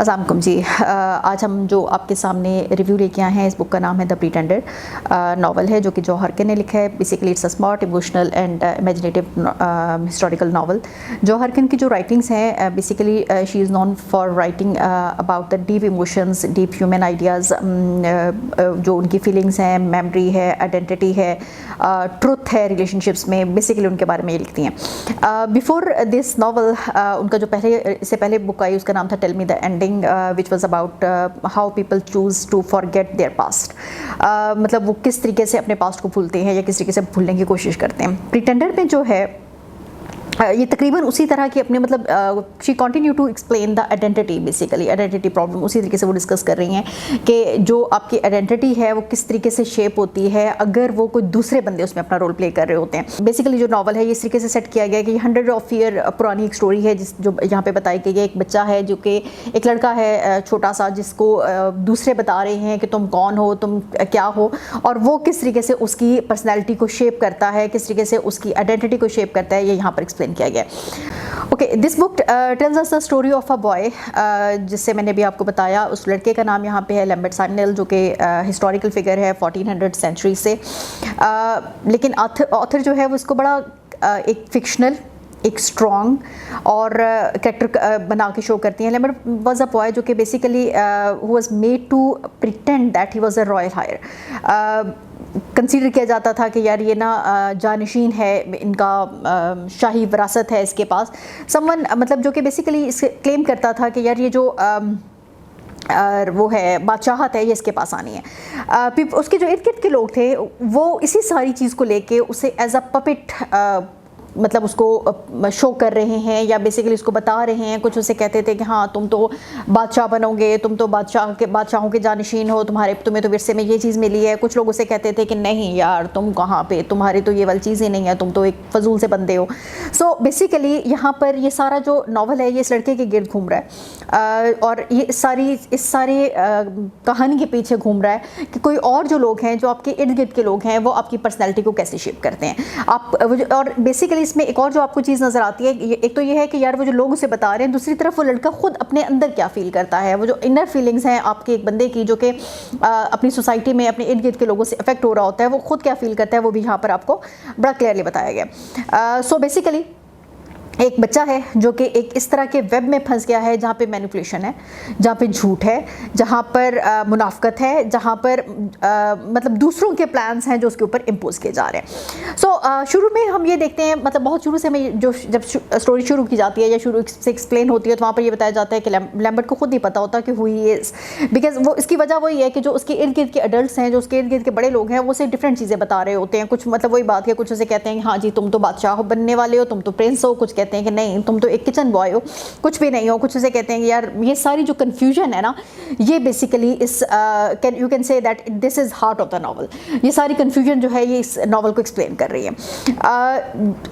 अस्सलाम वालेकुम जी। आज हम जो आपके सामने रिव्यू लेके आए हैं, इस बुक का नाम है द प्रीटेंडर। नावल है जो कि जो हरकिन ने लिखा है। Basically it's a smart, emotional and imaginative historical novel. जो हरकिन की जो राइटिंग्स हैं, basically she is known for writing about the deep emotions, deep human ideas, जो उनकी फीलिंग्स हैं, मेमोरी है, आइडेंटिटी है, ट्रुथ है रिलेशनशिप्स में, बेसिकली उनके बारे में ये लिखती हैं। बिफोर दिस नावल उनका जो इससे पहले बुक आई उसका नाम था tell me the ending, which was about how people choose to forget their past. मतलब वो किस तरीके से अपने पास्ट को भूलते हैं या किस तरीके से भूलने की कोशिश करते हैं। प्रीटेंडर में जो है ये तकरीबन उसी तरह की अपने मतलब she continue to explain the identity, basically identity problem उसी तरीके से वो डिस्कस कर रही हैं कि जो आपकी आइडेंटिटी है वो किस तरीके से शेप होती है अगर वो कोई दूसरे बंदे उसमें अपना रोल प्ले कर रहे होते हैं। बेसिकली जो नावल है ये इस तरीके से सेट किया गया है कि 100 ऑफ ईयर पुरानी एक स्टोरी है जो यहाँ पे बताई गई है। एक बच्चा है जो कि एक लड़का है छोटा सा, जिसको दूसरे बता रहे हैं कि तुम कौन हो, तुम क्या हो, और वो किस तरीके से उसकी पर्सनैलिटी को शेप करता है, किस तरीके से उसकी आइडेंटिटी को शेप करता है, ये यहाँ पर एक्सप्लेन किया गया। Okay, this book tells us the story of a boy, जिससे मैंने भी आपको बताया। उस लड़के का नाम यहाँ पे है लैम्बर्ट साइमनेल, जो कि हिस्टोरिकल फिगर है 1400 सेंचुरी से। लेकिन ऑथर जो है वो उसको बड़ा एक फिक्शनल, एक स्ट्रॉन्ग और कैरेक्टर बना के शो करती हैं। लैम्बर्ट वाज अ बॉय जो कि basically who was made to pretend that he was a royal heir. Consider किया जाता था कि यार ये ना जानशीन है, इनका शाही विरासत है इसके पास। समवन मतलब जो कि बेसिकली इसे क्लेम करता था कि यार ये जो वो है बादशाहत है ये इसके पास आनी है। उसके जो इर्द गिर्द के लोग थे वो इसी सारी चीज़ को लेके उसे एज अ पपेट मतलब उसको शो कर रहे हैं या बेसिकली उसको बता रहे हैं। कुछ उसे कहते थे कि हाँ तुम तो बादशाह बनोगे, तुम तो बादशाहों के जानशीन हो, तुम्हें तो विरसे में ये चीज़ मिली है। कुछ लोग उसे कहते थे कि नहीं यार तुम कहाँ पे, तुम्हारी तो ये वाली चीज़ ही नहीं है, तुम तो एक फजूल से बंदे हो। सो बेसिकली यहाँ पर ये सारा जो नावल है ये इस लड़के के गिर्द घूम रहा है, और ये इस सारी कहानी के पीछे घूम रहा है कि कोई और जो लोग हैं, जो आपके इर्द गिर्द के लोग हैं, वो आपकी पर्सनैलिटी को कैसे शेप करते हैं। और बेसिकली इसमें एक और जो आपको चीज़ नज़र आती है, एक तो ये है कि यार वो जो लोग उसे बता रहे हैं, दूसरी तरफ वो लड़का खुद अपने अंदर क्या फील करता है। वो जो इनर फीलिंग्स हैं आपके एक बंदे की, जो कि अपनी सोसाइटी में अपने इर्द गिर्द के लोगों से अफेक्ट हो रहा होता है, वो खुद क्या फील करता है, वो भी यहाँ पर आपको बड़ा क्लियरली बताया गया। सो बेसिकली एक बच्चा है जो कि एक इस तरह के वेब में फंस गया है जहाँ पे मैनिपुलेशन है, जहाँ पे झूठ है, जहाँ पर मुनाफकत है, जहाँ पर मतलब दूसरों के प्लान्स हैं जो उसके ऊपर इम्पोज किए जा रहे हैं। सो शुरू में हम ये देखते हैं, मतलब बहुत शुरू से हमें जो जब स्टोरी शुरू की जाती है या शुरू से एक्सप्लेन होती है तो वहाँ पर ये बताया जाता है कि लैम्बर्ट को खुद नहीं पता होता कि हुई इज़, बिकॉज वो इसकी वजह वही है कि जो उसके इर्द गिर्द के अडल्ट हैं, जो उसके इर्द गिर्द के बड़े लोग हैं, वो उसे डिफरेंट चीज़ें बता रहे होते हैं। कुछ मतलब वही बात है, कुछ उसे कहते हैं हाँ जी तुम तो बादशाह बनने वाले हो, तुम तो प्रिंस हो, कुछ कहते हैं कि नहीं तुम तो एक किचन बॉय हो, कुछ भी नहीं हो। कुछ उसे कहते हैं कि यार ये सारी जो कन्फ्यूजन है ना, ये बेसिकली इस you can say that this is heart of the novel. ये सारी कन्फ्यूजन जो है ये इस नावल को एक्सप्लेन कर रही है।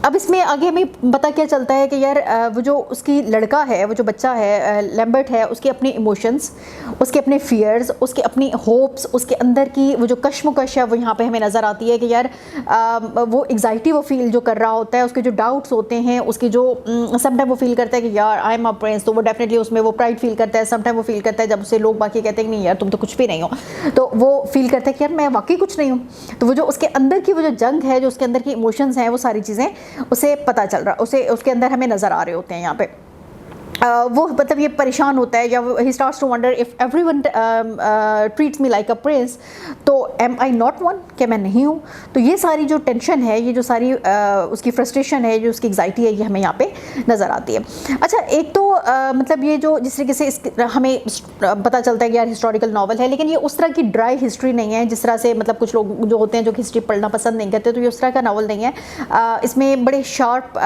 अब इसमें आगे हमें पता क्या चलता है कि यार वो जो उसकी लड़का है, वो जो बच्चा है लैम्बर्ट है, उसके अपने इमोशंस, उसके अपने फियर्स, उसके अपनी होप्स, उसके अंदर की वो जो कश्मकश है वो यहाँ पे हमें नज़र आती है कि यार वो एग्जाइटी वो फील जो कर रहा होता है, उसके जो डाउट्स होते हैं, उसकी जो समटाइम वो फील करता है कि यार आई एम अ प्रिंस, तो वो डेफिनेटली उसमें वो प्राइड फील करता है। समटाइम वो फील करता है जब उसे लोग बाकी कहते हैं कि नहीं यार तुम तो कुछ भी नहीं हो, तो वो फील करता है कि यार मैं वाकई कुछ नहीं हूँ। तो वो जो उसके अंदर की वो जो जंग है, जो उसके अंदर की इमोशंस हैं, वो सारी चीज़ें उसे पता चल रहा, उसे उसके अंदर हमें नज़र आ रहे होते हैं यहाँ पे। वो मतलब ये परेशान होता है, या he starts to wonder if everyone treats me like a prince, तो एम आई नॉट वन, क्या मैं नहीं हूँ। तो ये सारी जो टेंशन है, ये जो सारी उसकी फ्रस्ट्रेशन है, जो उसकी एग्जाइटी है, ये हमें यहाँ पे नज़र आती है। अच्छा, एक तो मतलब ये जो जिस तरीके से हमें पता चलता है कि यार हिस्टोरिकल नावल है, लेकिन ये उस तरह की ड्राई हिस्ट्री नहीं है जिस तरह से मतलब कुछ लोग जो होते हैं जो हिस्ट्री पढ़ना पसंद नहीं करते, तो ये उस तरह का नावल नहीं है। इसमें बड़े शार्प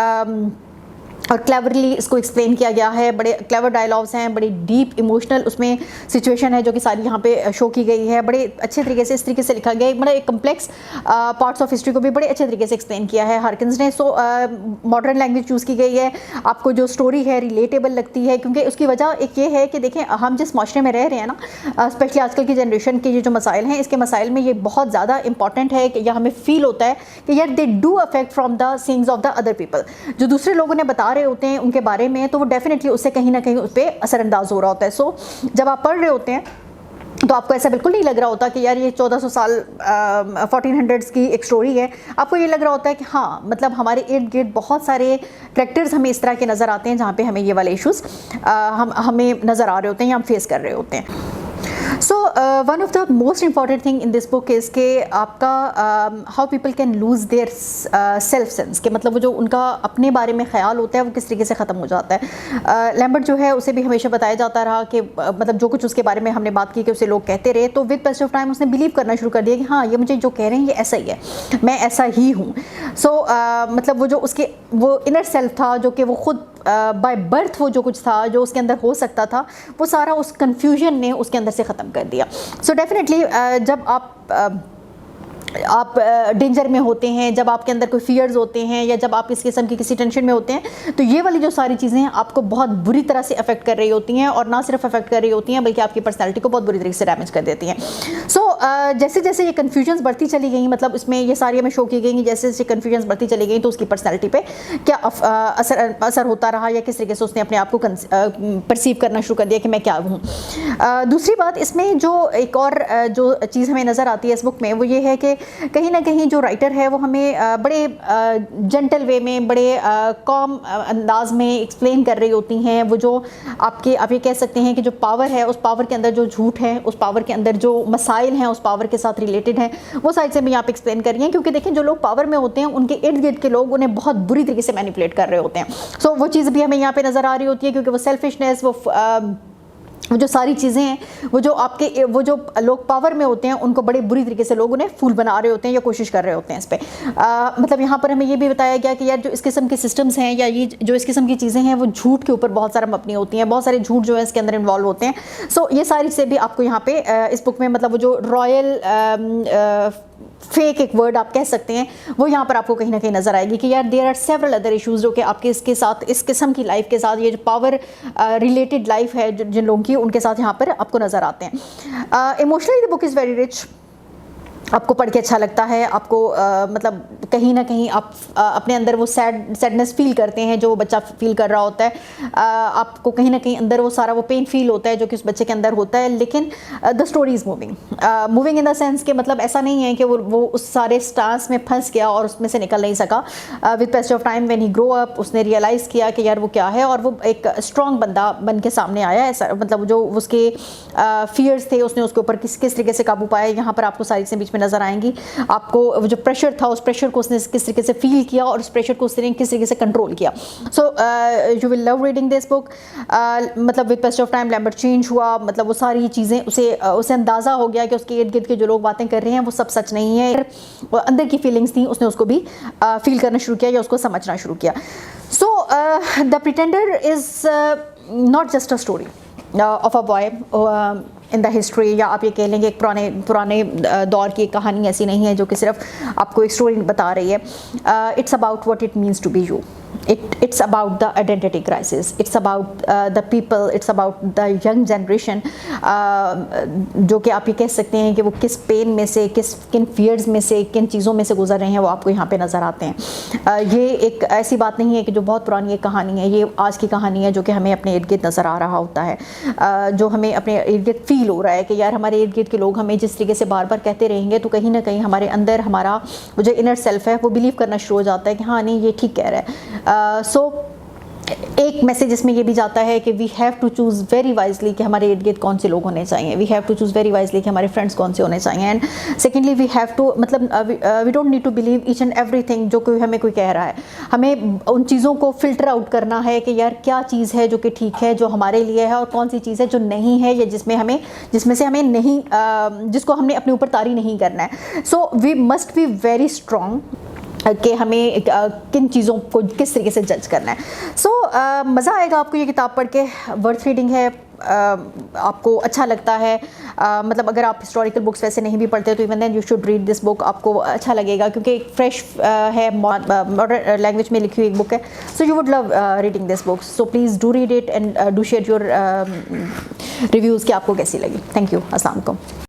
और क्लेवरली इसको एक्सप्लेन किया गया है। बड़े क्लेवर डायलॉग्स हैं, बड़ी डीप इमोशनल उसमें सिचुएशन है जो कि सारी यहाँ पे शो की गई है। बड़े अच्छे तरीके से इस तरीके से लिखा गया है, बड़ा एक कम्प्लेक्स पार्ट्स ऑफ हिस्ट्री को भी बड़े अच्छे तरीके से एक्सप्लेन किया है हरकिन्स ने। सो मॉडर्न लैंग्वेज चूज़ की गई है, आपको जो स्टोरी है रिलेटेबल लगती है, क्योंकि उसकी वजह एक ये है कि देखें हम जिस माशरे में रह रहे हैं ना, स्पेशली आजकल की जनरेशन के ये जो मसाइल हैं, इसके मसाइल में ये बहुत ज़्यादा इंपॉर्टेंट है कि यह हमें फील होता है कि यार they do affect from the सीइंग्स of the other people. जो दूसरे लोगों ने बता रहे रहे होते हैं उनके बारे में, तो वो डेफिनेटली उससे कहीं ना कहीं उस पर असरअंदाज हो रहा होता है। सो जब आप पढ़ रहे होते हैं तो आपको ऐसा बिल्कुल नहीं लग रहा होता कि यार ये 1400 साल 1400s की एक स्टोरी है। आपको ये लग रहा होता है कि हाँ, मतलब हमारे इर्द गिर्द बहुत सारे करेक्टर्स हमें इस तरह के नज़र आते हैं जहाँ पे हमें ये वाले इश्यूज़ हमें नज़र आ रहे होते हैं या हम फेस कर रहे होते हैं। So one of the most important thing in this book is के आपका how people can lose their self sense, के मतलब वो जो उनका अपने बारे में ख्याल होता है वो किस तरीके से ख़त्म हो जाता है। लैम्बर्ट जो है उसे भी हमेशा बताया जाता रहा कि मतलब जो कुछ उसके बारे में हमने बात की कि उसे लोग कहते रहे, तो विद पैसेज ऑफ टाइम उसने बिलीव करना शुरू कर दिया कि हाँ, ये मुझे जो कह रहे हैं ये ऐसा ही है, मैं ऐसा ही हूँ। सो मतलब वो जो उसके वो इनर सेल्फ था, जो कि वो खुद बाय बर्थ वो जो कुछ था जो उसके अंदर हो सकता था, वो सारा उस कन्फ्यूजन ने उसके अंदर से ख़त्म कर दिया। सो डेफिनेटली जब आप डेंजर में होते हैं, जब आपके अंदर कोई फियर्स होते हैं, या जब आप इस किस्म की किसी टेंशन में होते हैं, तो ये वाली जो सारी चीज़ें हैं आपको बहुत बुरी तरह से अफेक्ट कर रही होती हैं, और ना सिर्फ अफेक्ट कर रही होती हैं बल्कि आपकी पर्सनैलिटी को बहुत बुरी तरीके से डैमेज कर देती हैं। सो जैसे जैसे ये कन्फ्यूजन्स बढ़ती चली गई, मतलब इसमें ये सारी हमें शो की गई, जैसे जैसे कन्फ्यूजन्स बढ़ती चली गई तो उसकी पर्सनैलिटी पे क्या असर होता रहा, या किस तरीके से उसने अपने आप को परसीव करना शुरू कर दिया कि मैं क्या हूँ। दूसरी बात इसमें जो एक और जो चीज़ हमें नज़र आती है इस बुक में, वो ये है कि कहीं ना कहीं जो राइटर है वो हमें बड़े जेंटल वे में, बड़े कॉम अंदाज में एक्सप्लेन कर रही होती हैं वो जो आप ये कह सकते हैं कि जो पावर है, उस पावर के अंदर जो झूठ है, उस पावर के अंदर जो मसाइल हैं उस पावर के साथ रिलेटेड हैं, वो साइड से भी यहाँ पे एक्सप्लेन कर रही हैं। क्योंकि देखें, जो लोग पावर में होते हैं उनके इर्द गिर्द के लोग उन्हें बहुत बुरी तरीके से मैनिपुलेट कर रहे होते हैं। सो वो चीज़ भी हमें यहाँ पे नज़र आ रही होती है, क्योंकि वो सेल्फिशनेस, वो जो सारी चीज़ें हैं, वो जो लोग पावर में होते हैं उनको बड़े बुरी तरीके से लोग उन्हें फूल बना रहे होते हैं या कोशिश कर रहे होते हैं इस पर। मतलब यहाँ पर हमें ये भी बताया गया कि यार जो इस किस्म के सिस्टम्स हैं या ये जो इस किस्म की चीज़ें हैं वो झूठ के ऊपर बहुत सारा मबनी होती हैं, बहुत सारे झूठ जो है इसके अंदर इन्वॉल्व होते हैं। सो ये सारी से भी आपको यहाँ पे इस बुक में, मतलब वो जो रॉयल फेक एक वर्ड आप कह सकते हैं, वो यहाँ पर आपको कहीं ना कहीं नजर आएगी कि यार there are several other issues जो कि आपके इसके साथ, इस किस्म की लाइफ के साथ, ये जो पावर रिलेटेड लाइफ है जिन लोगों की, उनके साथ यहाँ पर आपको नजर आते हैं। Emotionally the book is very rich, आपको पढ़ के अच्छा लगता है, आपको मतलब कहीं ना कहीं आप अपने अंदर वो सैडनेस फील करते हैं जो बच्चा फील कर रहा होता है, आपको कहीं ना कहीं अंदर वो सारा वो पेन फील होता है जो कि उस बच्चे के अंदर होता है। लेकिन the story is moving in the sense के मतलब ऐसा नहीं है कि वो उस सारे स्टार्स में फंस गया और उसमें से निकल नहीं सका। With passage of time when he grow up, उसने रियलाइज़ किया कि यार वो क्या है, और वो एक स्ट्रॉन्ग बंदा बन के सामने आया। ऐसा मतलब जो उसके फियर्स थे उसने उसके ऊपर किस तरीके से काबू पाया, यहाँ पर आपको सारी चीज़ें बीच में नजर आएंगी। आपको जो प्रेशर था, उस प्रेशर को उसने किस तरीके से फील किया और उस प्रेशर को उसने किस तरीके से कंट्रोल किया। So you will love reading this book. मतलब with passage of time Lambert change हुआ, मतलब वो सारी चीज़ें उसे अंदाज़ा हो गया कि उसके इर्द गिर्द के जो लोग बातें कर रहे हैं वो सब सच नहीं है, अंदर की फीलिंग्स थी उसने उसको भी फील करना शुरू किया या उसको समझना शुरू किया। So the pretender is not just a story of a boy in the history, या आप ये कह लेंगे एक पुराने दौर की एक कहानी ऐसी नहीं है जो कि सिर्फ आपको एक स्टोरी बता रही है। It's about what it means to be you, it's about the identity crisis, it's about the people, it's about the young generation, जो कि आप ये कह सकते हैं कि वो किस पेन में से, किन फियर्स में से, किन चीज़ों में से गुजर रहे हैं, वो आपको यहाँ पे नज़र आते हैं। ये एक ऐसी बात नहीं है कि जो बहुत पुरानी एक कहानी है, ये आज की कहानी है जो कि हमें अपने इर्द गिर्द नज़र आ रहा होता है, जो हमें अपने इर्द गिर्द फील हो रहा है कि यार हमारे इर्द गिर्द के लोग हमें जिस तरीके से बार बार कहते रहेंगे तो कहीं ना कहीं हमारे अंदर हमारा वो जो इनर सेल्फ है वो बिलीव करना शुरू हो जाता है कि हाँ नहीं, ये ठीक कह रहा है। सो एक मैसेज इसमें ये भी जाता है कि we have to choose very wisely कि हमारे इर्द गिर्द कौन से लोग होने चाहिए, we have to choose very wisely कि हमारे फ्रेंड्स कौन से होने चाहिए, and secondly we have to मतलब we don't need to believe each and everything जो कोई हमें कोई कह रहा है। हमें उन चीज़ों को फिल्टर आउट करना है कि यार क्या चीज़ है जो कि ठीक है, जो हमारे लिए है, और कौन सी चीज़ है जो नहीं है या जिसमें से हमें नहीं जिसको हमने अपने ऊपर तारी नहीं करना है। So we must be very strong कि हमें किन चीज़ों को किस तरीके से जज करना है। सो मज़ा आएगा आपको ये किताब पढ़ के, वर्थ रीडिंग है, आपको अच्छा लगता है। मतलब अगर आप हिस्टोरिकल बुक्स वैसे नहीं भी पढ़ते तो even then you should read this book, आपको अच्छा लगेगा क्योंकि एक फ्रेश है, मॉडर्न लैंग्वेज में लिखी हुई एक बुक है। So you would love reading this book, so please do read it and do share your reviews कि आपको कैसी लगी। थैंक यू, अस्सलाम वालेकुम।